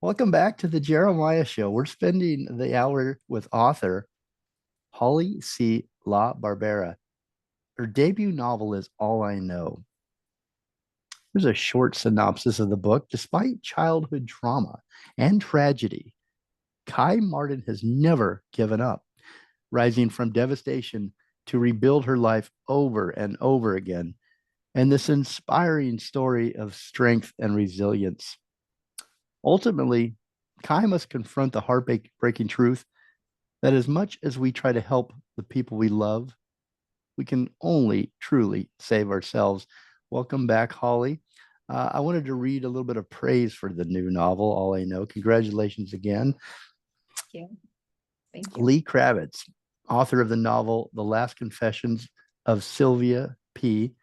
Welcome back to the Jeremiah Show. We're spending the hour with author Holly C. LaBarbera. Her debut novel is All I Know. Here's a short synopsis of the book. Despite childhood trauma and tragedy, Kai Martin has never given up, rising from devastation to rebuild her life over and over again. And this inspiring story of strength and resilience. Ultimately, Kai must confront the heartbreaking truth that as much as we try to help the people we love, we can only truly save ourselves. Welcome back, Holly. I wanted to read a little bit of praise for the new novel, All I Know. Congratulations again. Thank you. Thank you. Lee Kravitz, author of the novel The Last Confessions of Sylvia P.,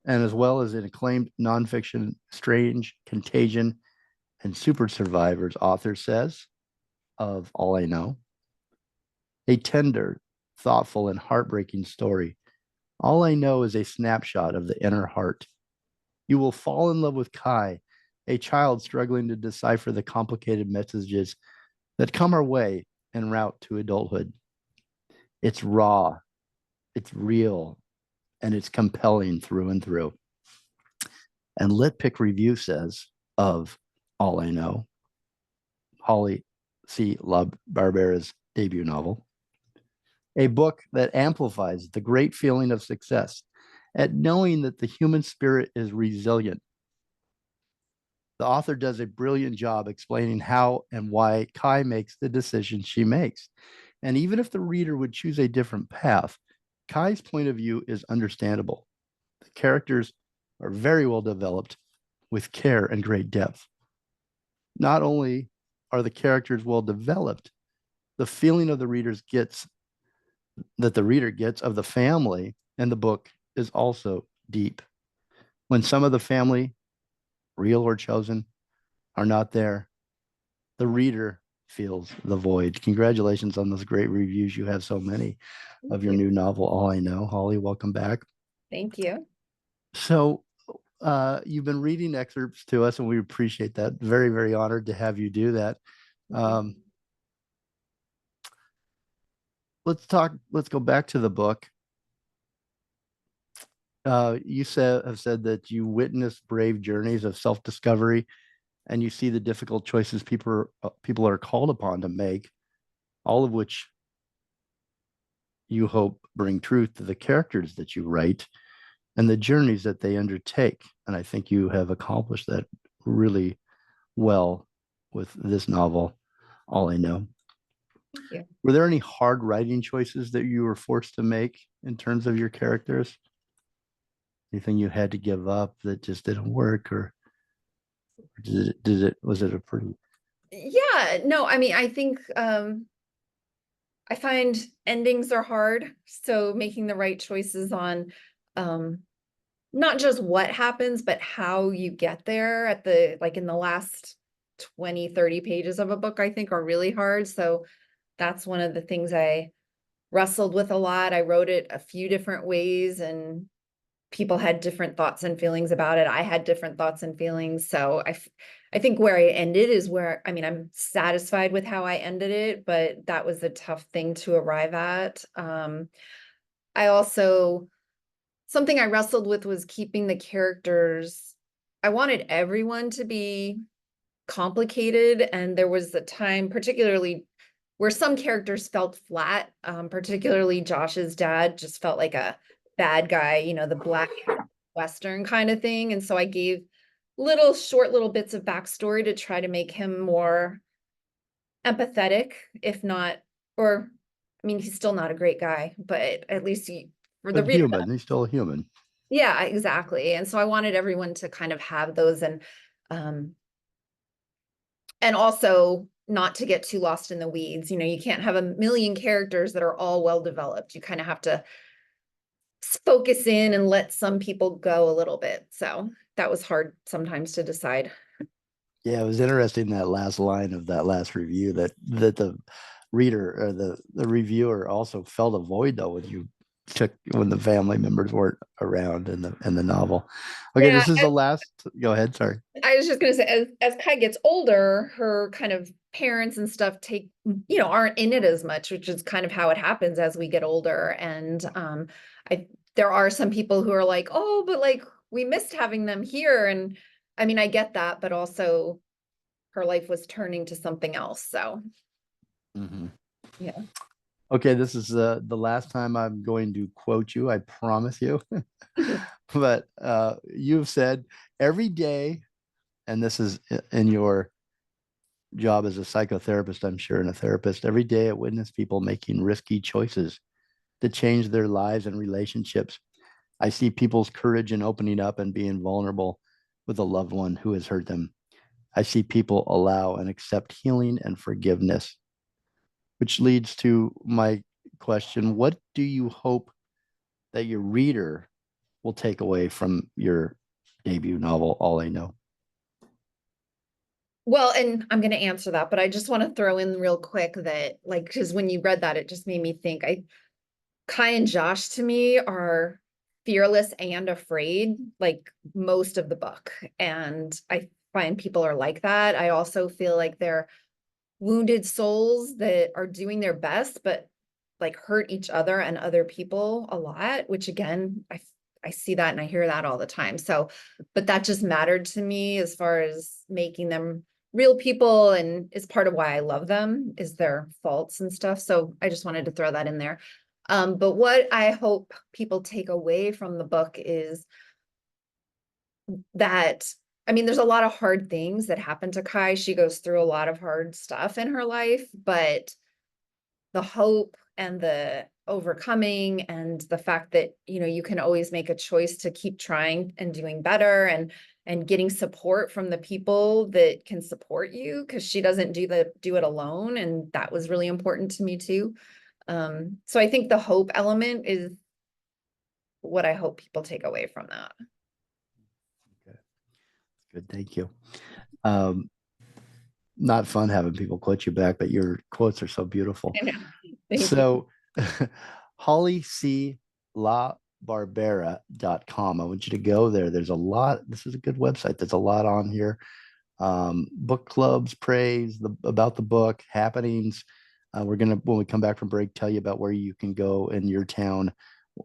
and as well as an acclaimed nonfiction, Strange, Contagion, and Super Survivors author, says of All I Know. A tender, thoughtful, and heartbreaking story. All I Know is a snapshot of the inner heart. You will fall in love with Kai, a child struggling to decipher the complicated messages that come our way en route to adulthood. It's raw, it's real, and it's compelling through and through. And Lit Pick Review says of All I Know, Holly C. LaBarbera's debut novel, a book that amplifies the great feeling of success at knowing that the human spirit is resilient. The author does a brilliant job explaining how and why Kai makes the decisions she makes. And even if the reader would choose a different path, Kai's point of view is understandable. The characters are very well developed with care and great depth. Not only are the characters well developed, the feeling of the readers gets that the reader gets of the family in the book is also deep. When some of the family, real or chosen, are not there, the reader feels the void. Congratulations on those great reviews. You have so many of your new novel, All I Know. Holly, welcome back. Thank you. So you've been reading excerpts to us, and we appreciate that. Very, very honored to have you do that. Let's go back to the book. You have said that you witness brave journeys of self-discovery, and you see the difficult choices people are called upon to make, all of which you hope bring truth to the characters that you write and the journeys that they undertake. And I think you have accomplished that really well with this novel, All I Know. Thank you. Were there any hard writing choices that you were forced to make in terms of your characters? Anything you had to give up that just didn't work, or was it a pretty? Yeah, no, I mean, I think I find endings are hard. So making the right choices on not just what happens, but how you get there at in the last 20, 30 pages of a book, I think are really hard. So that's one of the things I wrestled with a lot. I wrote it a few different ways and people had different thoughts and feelings about it. I had different thoughts and feelings. So I think where I ended is where, I mean, I'm satisfied with how I ended it, but that was a tough thing to arrive at. I also, something I wrestled with was keeping the characters. I wanted everyone to be complicated. And there was a time, particularly where some characters felt flat, particularly Josh's dad just felt like a bad guy, you know, the black Western kind of thing. And so I gave short little bits of backstory to try to make him more empathetic, if not, or I mean, he's still not a great guy, but at least for the But reader. human, he's still a human. Yeah, exactly. And so I wanted everyone to kind of have those and also not to get too lost in the weeds. You know, you can't have a million characters that are all well developed. You kind of have to focus in and let some people go a little bit. So that was hard sometimes to decide. Yeah, it was interesting, that last line of that last review, that the reader or the reviewer also felt a void though when you took when the family members weren't around in the novel. Okay, Yeah, this is the last. Go ahead. Sorry. I was just gonna say, as Kai gets older, her kind of parents and stuff aren't in it as much, which is kind of how it happens as we get older. And I there are some people who are like, oh, but like we missed having them here. And I mean, I get that, but also her life was turning to something else. So Mhm. yeah. Okay, this is the last time I'm going to quote you. I promise you. But you've said every day, and this is in your job as a psychotherapist, I'm sure, and a therapist. Every day, I witness people making risky choices to change their lives and relationships. I see people's courage in opening up and being vulnerable with a loved one who has hurt them. I see people allow and accept healing and forgiveness, which leads to my question. What do you hope that your reader will take away from your debut novel, All I Know? Well, and I'm going to answer that, but I just want to throw in real quick that, like, because when you read that, it just made me think. Kai and Josh to me are fearless and afraid, like most of the book. And I find people are like that. I also feel like they're wounded souls that are doing their best, but like hurt each other and other people a lot, which again, I see that and I hear that all the time. So, but that just mattered to me as far as making them real people, and is part of why I love them, is their faults and stuff. So I just wanted to throw that in there. But what I hope people take away from the book is that, I mean, there's a lot of hard things that happen to Kai. She goes through a lot of hard stuff in her life, but the hope and the overcoming and the fact that, you can always make a choice to keep trying and doing better, and getting support from the people that can support you, because she doesn't do it alone. And that was really important to me too. So I think the hope element is what I hope people take away from that. Okay, good. Thank you. Um, Not fun having people quote you back, but your quotes are so beautiful. I know. Thank you. So, Holly C. LaBarbera.com. I want you to go there. There's a lot. This is a good website. There's a lot on here. Book clubs, praise about the book, happenings. We're gonna, when we come back from break, tell you about where you can go in your town.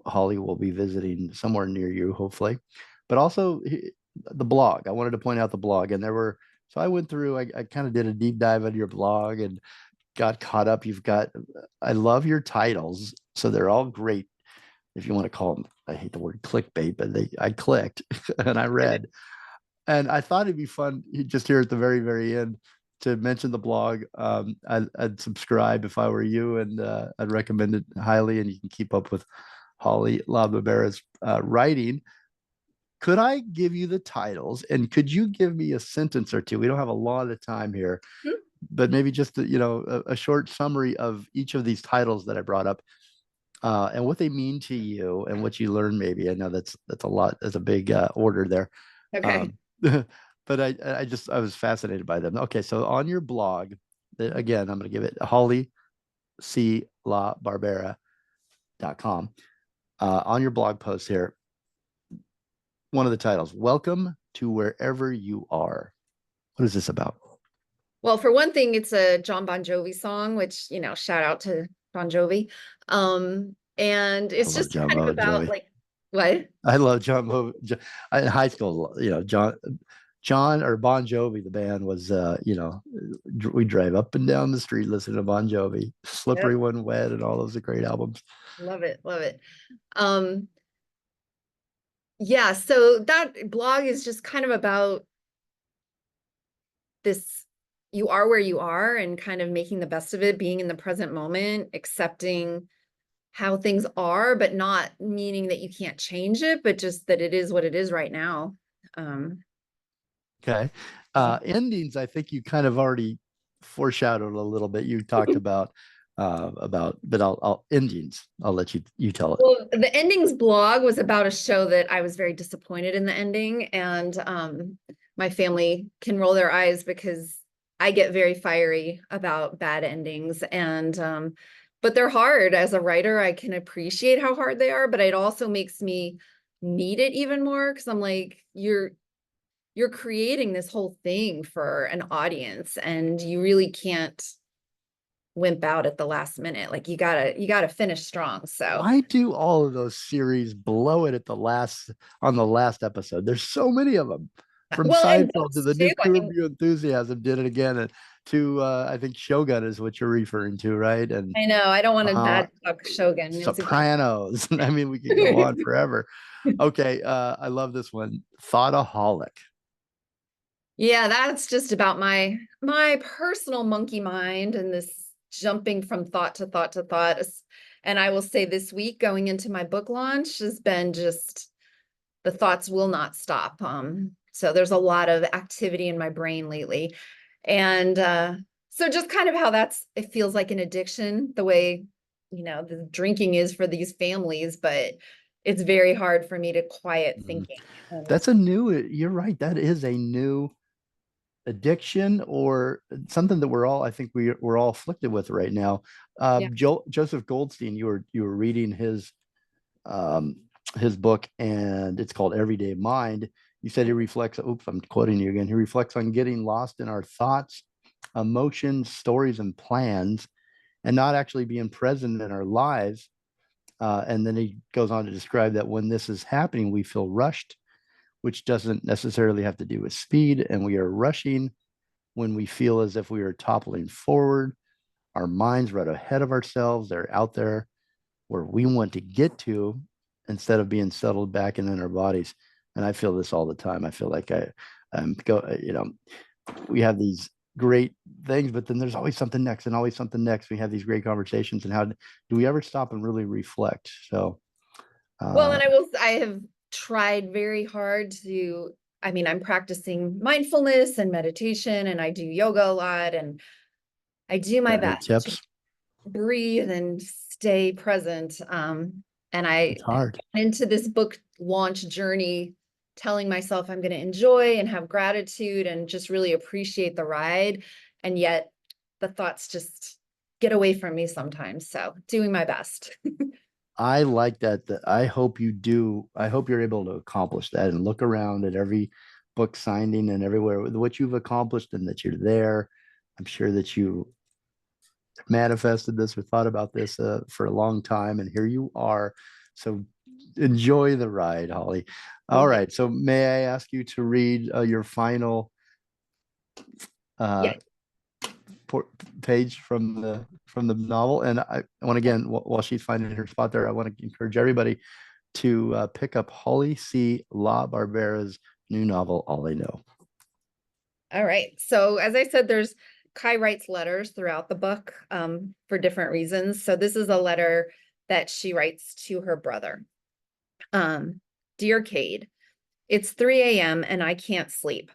Holly will be visiting somewhere near you, hopefully. But also the blog. I wanted to point out the blog, and there were. So I went through. I kind of did a deep dive into your blog and got caught up. You've got. I love your titles, so they're all great. If you want to call them, I hate the word clickbait, but I clicked and I read. And I thought it'd be fun just here at the very, very end to mention the blog. I'd subscribe if I were you, and I'd recommend it highly. And you can keep up with Holly LaBarbera's writing. Could I give you the titles, and could you give me a sentence or two? We don't have a lot of time here, Hmm? but maybe just a short summary of each of these titles that I brought up, and what they mean to you and what you learned. Maybe I know that's a lot. That's a big order there. Okay. Um, but I was fascinated by them. Okay, so on your blog, again, I'm going to give it Holly C La Barbera.com. On your blog post here, one of the titles, Welcome to Wherever You Are. What is this about? Well, for one thing, it's a John Bon Jovi song, which, shout out to Bon Jovi. And I it's love just John kind of Bon about Jovi. like, what? I love John Bon. In high school, John or Bon Jovi, the band was, we drive up and down the street listening to Bon Jovi, Slippery Yep. When Wet, and all those great albums. Love it. Love it. Um, yeah, so that blog is just kind of about this, you are where you are and kind of making the best of it, being in the present moment, accepting how things are, but not meaning that you can't change it, but just that it is what it is right now. Um, Okay. yeah. Endings, I think you kind of already foreshadowed a little bit. You talked but I'll endings. I'll let you tell it. Well, the endings blog was about a show that I was very disappointed in the ending, and my family can roll their eyes because I get very fiery about bad endings, and but they're hard. As a writer, I can appreciate how hard they are, but it also makes me need it even more because I'm like, you're creating this whole thing for an audience and you really can't wimp out at the last minute. Like you gotta finish strong. So Why do all of those series blow it at on the last episode? There's so many of them. From well, and Seinfeld to books the too. new I Curb mean, Your Enthusiasm did it again, and to I think Shogun is what you're referring to, right? And I know I don't want to uh bad talk Shogun. It's a good Sopranos. I mean, we could go on forever. Okay, I love this one. Thoughtaholic. Yeah, that's just about my personal monkey mind and this jumping from thought to thought to thought. And I will say this week going into my book launch has been just the thoughts will not stop. So there's a lot of activity in my brain lately. And so just kind of how it feels like an addiction, the way, the drinking is for these families, but it's very hard for me to quiet Mhm. thinking. And That's a new, you're right. That is a new addiction or something that I think we're all afflicted with right now. yeah. Joseph Goldstein, you were reading um, his book, and it's called Everyday Mind. You said he reflects. Oops, I'm quoting you again. He reflects on getting lost in our thoughts, emotions, stories, and plans, and not actually being present in our lives. And then he goes on to describe that when this is happening, we feel rushed, which doesn't necessarily have to do with speed, and we are rushing when we feel as if we are toppling forward. Our minds run ahead of ourselves. They're out there where we want to get to instead of being settled back and in our bodies. And I feel this all the time. I feel like we have these great things, but then there's always something next and always something next. We have these great conversations, and how do we ever stop and really reflect? So, Well, uh, and I have tried very hard I mean, I'm practicing mindfulness and meditation and I do yoga a lot and I do my got any best to tips? breathe and stay present. And I It's hard. went into this book launch journey telling myself I'm going to enjoy and have gratitude and just really appreciate the ride. And yet the thoughts just get away from me sometimes. So doing my best. I like that. I hope you do. I hope you're able to accomplish that and look around at every book signing and everywhere with what you've accomplished and that you're there. I'm sure that you manifested this or thought about this for a long time, and here you are. So enjoy the ride, Holly. Well, All right. So may I ask you to read your final uh, yeah. por- page from the novel? And I want again, while she's finding her spot there, I want to encourage everybody to pick up Holly C. LaBarbera's new novel, All I Know. All right. So as I said, Kai writes letters throughout the book for different reasons. So this is a letter that she writes to her brother. Dear Kade, it's 3 a.m. and I can't sleep.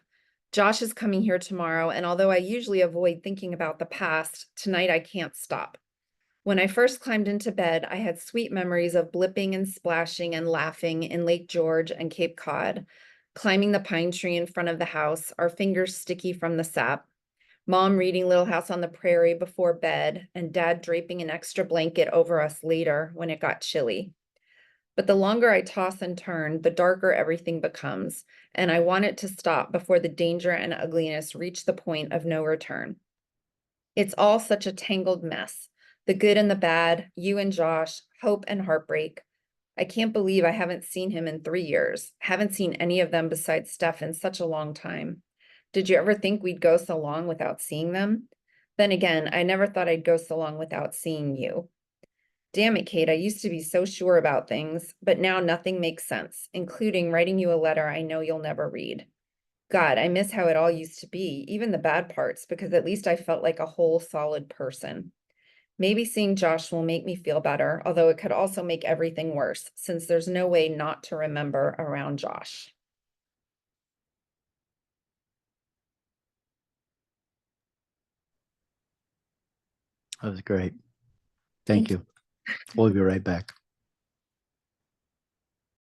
Josh is coming here tomorrow, and although I usually avoid thinking about the past, tonight I can't stop. When I first climbed into bed, I had sweet memories of blipping and splashing and laughing in Lake George and Cape Cod, climbing the pine tree in front of the house, our fingers sticky from the sap, Mom reading Little House on the Prairie before bed, and Dad draping an extra blanket over us later when it got chilly. But the longer I toss and turn, the darker everything becomes, and I want it to stop before the danger and ugliness reach the point of no return. It's all such a tangled mess. The good and the bad, you and Josh, hope and heartbreak. I can't believe I haven't seen him in 3 years. Haven't seen any of them besides Steph in such a long time. Did you ever think we'd go so long without seeing them? Then again, I never thought I'd go so long without seeing you. Damn it, Kate, I used to be so sure about things, but now nothing makes sense, including writing you a letter I know you'll never read. God, I miss how it all used to be, even the bad parts, because at least I felt like a whole solid person. Maybe seeing Josh will make me feel better, although it could also make everything worse, since there's no way not to remember around Josh. That was great. Thank Thank you. We'll be right back.